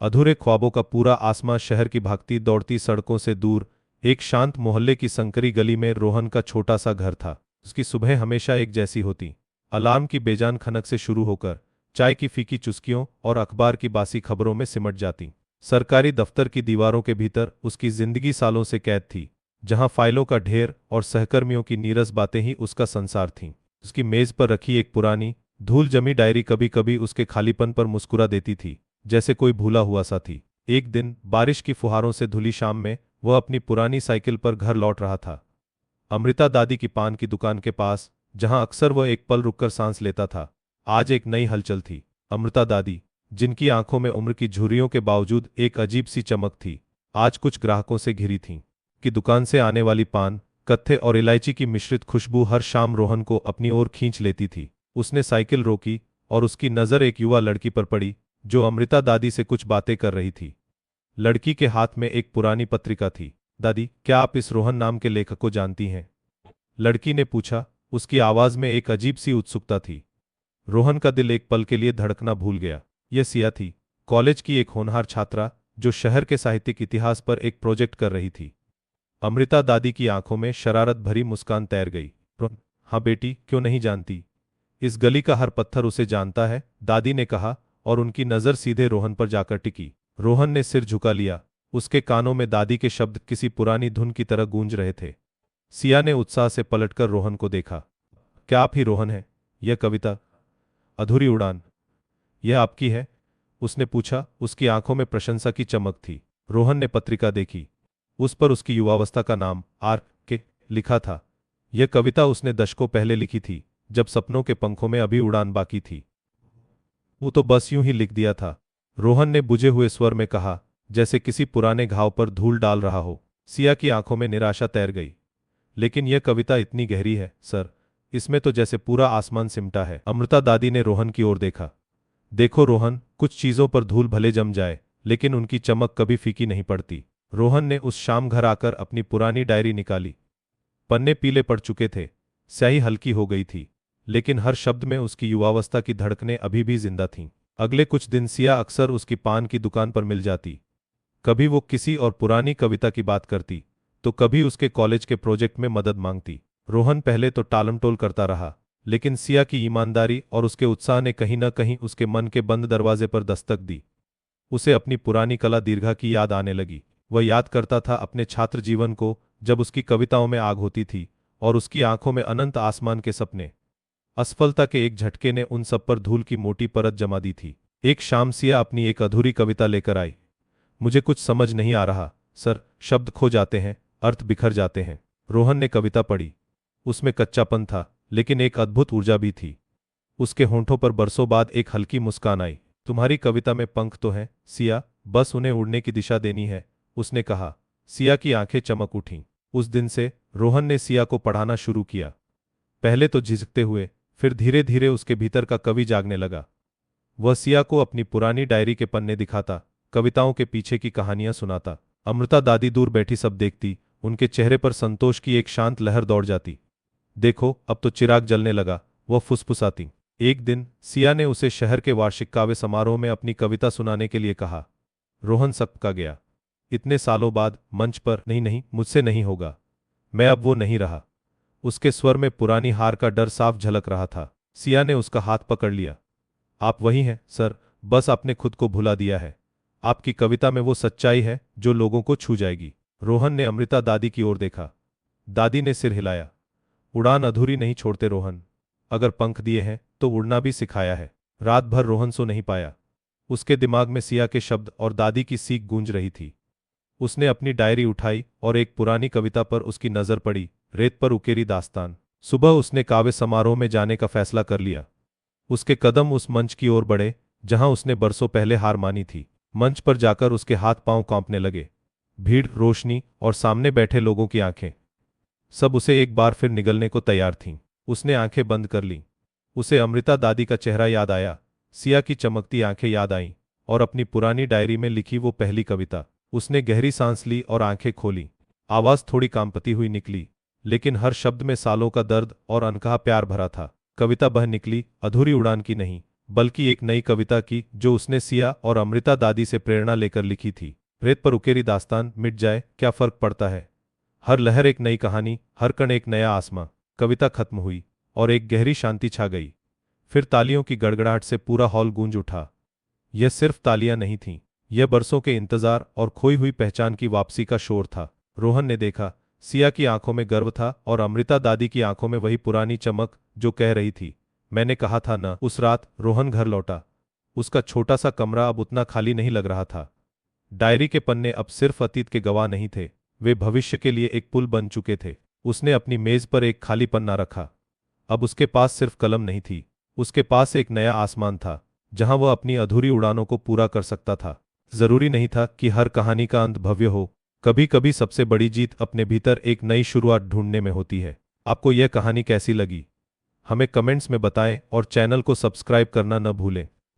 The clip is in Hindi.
अधूरे ख्वाबों का पूरा आसमां, शहर की भागती दौड़ती सड़कों से दूर एक शांत मोहल्ले की संकरी गली में रोहन का छोटा सा घर था। उसकी सुबह हमेशा एक जैसी होती, अलार्म की बेजान खनक से शुरू होकर चाय की फीकी चुस्कियों और अखबार की बासी खबरों में सिमट जाती। सरकारी दफ्तर की दीवारों के भीतर उसकी जिंदगी सालों से कैद थी, जहां फाइलों का ढेर और सहकर्मियों की नीरस बातें ही उसका संसार थीं। उसकी मेज पर रखी एक पुरानी धूल जमी डायरी कभी कभी उसके खालीपन पर मुस्कुरा देती थी, जैसे कोई भूला हुआ सा थी। एक दिन बारिश की फुहारों से धुली शाम में वह अपनी पुरानी साइकिल पर घर लौट रहा था। अमृता दादी की पान की दुकान के पास, जहां अक्सर वह एक पल रुककर सांस लेता था, आज एक नई हलचल थी। अमृता दादी, जिनकी आंखों में उम्र की झुर्रियों के बावजूद एक अजीब सी चमक थी, आज कुछ ग्राहकों से घिरी थीं। कि दुकान से आने वाली पान, कत्थे और इलायची की मिश्रित खुशबू हर शाम रोहन को अपनी ओर खींच लेती थी। उसने साइकिल रोकी और उसकी नज़र एक युवा लड़की पर पड़ी, जो अमृता दादी से कुछ बातें कर रही थी। लड़की के हाथ में एक पुरानी पत्रिका थी। दादी, क्या आप इस रोहन नाम के लेखक को जानती हैं? लड़की ने पूछा। उसकी आवाज में एक अजीब सी उत्सुकता थी। रोहन का दिल एक पल के लिए धड़कना भूल गया। यह सिया थी, कॉलेज की एक होनहार छात्रा, जो शहर के साहित्यिक इतिहास पर एक प्रोजेक्ट कर रही थी। अमृता दादी की आंखों में शरारत भरी मुस्कान तैर गई। हाँ बेटी, क्यों नहीं जानती? इस गली का हर पत्थर उसे जानता है, दादी ने कहा, और उनकी नजर सीधे रोहन पर जाकर टिकी। रोहन ने सिर झुका लिया। उसके कानों में दादी के शब्द किसी पुरानी धुन की तरह गूंज रहे थे। सिया ने उत्साह से पलटकर रोहन को देखा। क्या आप ही रोहन हैं? यह कविता, अधूरी उड़ान, यह आपकी है? उसने पूछा। उसकी आंखों में प्रशंसा की चमक थी। रोहन ने पत्रिका देखी। उस पर उसकी युवावस्था का नाम आर के लिखा था। यह कविता उसने दशकों पहले लिखी थी, जब सपनों के पंखों में अभी उड़ान बाकी थी। वो तो बस यूं ही लिख दिया था, रोहन ने बुझे हुए स्वर में कहा, जैसे किसी पुराने घाव पर धूल डाल रहा हो। सिया की आंखों में निराशा तैर गई। लेकिन यह कविता इतनी गहरी है सर, इसमें तो जैसे पूरा आसमान सिमटा है। अमृता दादी ने रोहन की ओर देखा। देखो रोहन, कुछ चीजों पर धूल भले जम जाए, लेकिन उनकी चमक कभी फीकी नहीं पड़ती। रोहन ने उस शाम घर आकर अपनी पुरानी डायरी निकाली। पन्ने पीले पड़ चुके थे, स्याही हल्की हो गई थी, लेकिन हर शब्द में उसकी युवावस्था की धड़कनें अभी भी जिंदा थीं। अगले कुछ दिन सिया अक्सर उसकी पान की दुकान पर मिल जाती। कभी वो किसी और पुरानी कविता की बात करती, तो कभी उसके कॉलेज के प्रोजेक्ट में मदद मांगती। रोहन पहले तो टालमटोल करता रहा, लेकिन सिया की ईमानदारी और उसके उत्साह ने कहीं न कहीं उसके मन के बंद दरवाजे पर दस्तक दी। उसे अपनी पुरानी कला दीर्घा की याद आने लगी। वह याद करता था अपने छात्र जीवन को, जब उसकी कविताओं में आग होती थी और उसकी आंखों में अनंत आसमान के सपने। असफलता के एक झटके ने उन सब पर धूल की मोटी परत जमा दी थी। एक शाम सिया अपनी एक अधूरी कविता लेकर आई। मुझे कुछ समझ नहीं आ रहा सर, शब्द खो जाते हैं, अर्थ बिखर जाते हैं। रोहन ने कविता पढ़ी। उसमें कच्चापन था, लेकिन एक अद्भुत ऊर्जा भी थी। उसके होंठों पर बरसों बाद एक हल्की मुस्कान आई। तुम्हारी कविता में पंख तो हैं सिया, बस उन्हें उड़ने की दिशा देनी है, उसने कहा। सिया की आंखें चमक उठीं। उस दिन से रोहन ने सिया को पढ़ाना शुरू किया। पहले तो झिझकते हुए, फिर धीरे धीरे उसके भीतर का कवि जागने लगा। वह सिया को अपनी पुरानी डायरी के पन्ने दिखाता, कविताओं के पीछे की कहानियां सुनाता। अमृता दादी दूर बैठी सब देखती, उनके चेहरे पर संतोष की एक शांत लहर दौड़ जाती। देखो, अब तो चिराग जलने लगा, वह फुसफुसाती। एक दिन सिया ने उसे शहर के वार्षिक काव्य समारोह में अपनी कविता सुनाने के लिए कहा। रोहन सकपका गया। इतने सालों बाद मंच पर? नहीं नहीं, मुझसे नहीं होगा, मैं अब वो नहीं रहा। उसके स्वर में पुरानी हार का डर साफ झलक रहा था। सिया ने उसका हाथ पकड़ लिया। आप वही हैं सर, बस आपने खुद को भुला दिया है। आपकी कविता में वो सच्चाई है जो लोगों को छू जाएगी। रोहन ने अमृता दादी की ओर देखा। दादी ने सिर हिलाया। उड़ान अधूरी नहीं छोड़ते रोहन, अगर पंख दिए हैं तो उड़ना भी सिखाया है। रात भर रोहन सो नहीं पाया। उसके दिमाग में सिया के शब्द और दादी की सीख गूंज रही थी। उसने अपनी डायरी उठाई और एक पुरानी कविता पर उसकी नजर पड़ी, रेत पर उकेरी दास्तान। सुबह उसने काव्य समारोह में जाने का फैसला कर लिया। उसके कदम उस मंच की ओर बढ़े जहां उसने बरसों पहले हार मानी थी। मंच पर जाकर उसके हाथ पांव कांपने लगे। भीड़, रोशनी और सामने बैठे लोगों की आंखें, सब उसे एक बार फिर निगलने को तैयार थीं। उसने आंखें बंद कर लीं। उसे अमृता दादी का चेहरा याद आया, सिया की चमकती आंखें याद आईं, और अपनी पुरानी डायरी में लिखी वो पहली कविता। उसने गहरी सांस ली और आंखें खोली। आवाज थोड़ी कांपती हुई निकली, लेकिन हर शब्द में सालों का दर्द और अनकहा प्यार भरा था। कविता बह निकली, अधूरी उड़ान की नहीं, बल्कि एक नई कविता की जो उसने सिया और अमृता दादी से प्रेरणा लेकर लिखी थी। रेत पर उकेरी दास्तान मिट जाए क्या फर्क पड़ता है, हर लहर एक नई कहानी, हर कण एक नया आसमां। कविता खत्म हुई और एक गहरी शांति छा गई। फिर तालियों की गड़गड़ाहट से पूरा हॉल गूंज उठा। यह सिर्फ तालियां नहीं थीं, यह बरसों के इंतजार और खोई हुई पहचान की वापसी का शोर था। रोहन ने देखा, सिया की आंखों में गर्व था और अमृता दादी की आंखों में वही पुरानी चमक जो कह रही थी, मैंने कहा था ना। उस रात रोहन घर लौटा। उसका छोटा सा कमरा अब उतना खाली नहीं लग रहा था। डायरी के पन्ने अब सिर्फ अतीत के गवाह नहीं थे, वे भविष्य के लिए एक पुल बन चुके थे। उसने अपनी मेज पर एक खाली पन्ना रखा। अब उसके पास सिर्फ कलम नहीं थी, उसके पास एक नया आसमान था जहां वह अपनी अधूरी उड़ानों को पूरा कर सकता था। जरूरी नहीं था कि हर कहानी का अंत भव्य हो, कभी कभी सबसे बड़ी जीत अपने भीतर एक नई शुरुआत ढूंढने में होती है। आपको यह कहानी कैसी लगी हमें कमेंट्स में बताएं और चैनल को सब्सक्राइब करना न भूलें।